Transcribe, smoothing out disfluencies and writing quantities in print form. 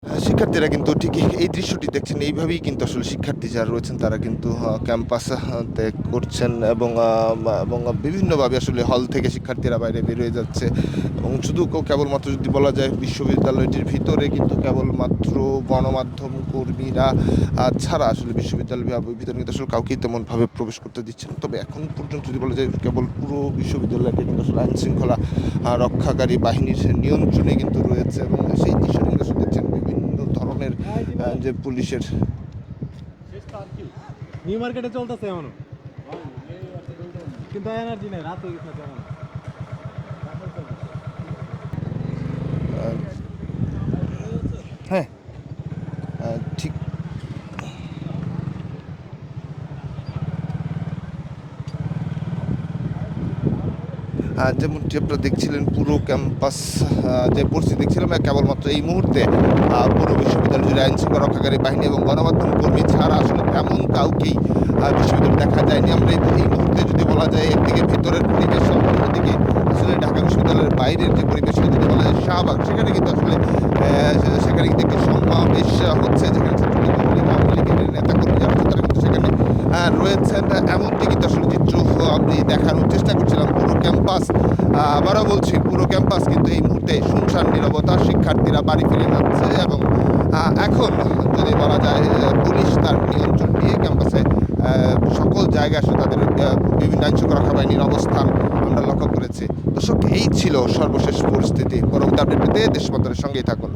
শিক্ষার্থীরা কিন্তু ঠিক এই দৃশ্যটি দেখছেন এইভাবেই কিন্তু আসলে শিক্ষার্থী যারা রয়েছেন তারা কিন্তু ক্যাম্পাস ত্যাগ করছেন এবং বিভিন্নভাবে আসলে হল থেকে শিক্ষার্থীরা বাইরে বের হয়ে যাচ্ছে এবং শুধু কেবলমাত্র যদি বলা যায় বিশ্ববিদ্যালয়টির ভিতরে কিন্তু কেবলমাত্র গণমাধ্যম কর্মীরা ছাড়া আসলে বিশ্ববিদ্যালয়ের ভিতরে কিন্তু আসলে কাউকেই তেমনভাবে প্রবেশ করতে দিচ্ছেন। তবে এখন পর্যন্ত যদি বলা যায় কেবল পুরো বিশ্ববিদ্যালয়টি কিন্তু আসলে আইন শৃঙ্খলা রক্ষাকারী বাহিনীর নিয়ন্ত্রণে কিন্তু রয়েছে এবং সেই দৃশ্যটি কিন্তু আসলে দেখছেন বিভিন্ন ধরনের যে পুলিশের নিউ মার্কেটে চলতেছে এমনও, কিন্তু এনার্জি নেই, রাত হয়ে গেছে তেমন। হ্যাঁ ঠিক যেমনটি আপনারা দেখছিলেন পুরো ক্যাম্পাস যে পরিস্থিতি দেখছিলাম কেবলমাত্র এই মুহূর্তে পুরো বিশ্ববিদ্যালয় জুড়ে আইন শৃঙ্খলা রক্ষাকারী বাহিনী এবং গণমাধ্যম কর্মী ছাড়া আসলে তেমন কাউকেই বিশ্ববিদ্যালয় দেখা যায়নি। আমরা এই মুহূর্তে যদি বলা যায় একদিকে ভিতরের পরিবেশ অন্যদিকে আসলে ঢাকা বিশ্ববিদ্যালয়ের বাইরের যে পরিবেশটা যদি বলা যায় শাহবাগ, সেখানে কিন্তু আসলে সেখানে কিন্তু একটি সমাবেশ হচ্ছে যেখানে ছাত্রলীগ আওয়ামী লীগের নেতাকর্মী যারা আছেন তারা কিন্তু সেখানে রয়েছেন। এমনটি কিন্তু আসলে চিত্র আমি দেখানোর চেষ্টা করছিলাম। পুরো ক্যাম্পাস আবারও বলছি পুরো ক্যাম্পাস কিন্তু এই মুহূর্তে শুনশান নীরবতা, শিক্ষার্থীরা বাড়ি ফিরে যাচ্ছে এবং এখন যদি বলা যায় পুলিশ তার নিয়ন্ত্রণ নিয়ে ক্যাম্পাসে সকল জায়গায় আসলে তাদের বিভিন্ন আইন শৃঙ্খলা রক্ষা বাহিনীর অবস্থান আমরা লক্ষ্য করেছি। দর্শক, এই ছিল সর্বশেষ পরিস্থিতি। পরবর্তী আপডেট পেতে দেশবন্ধনের সঙ্গেই থাকুন।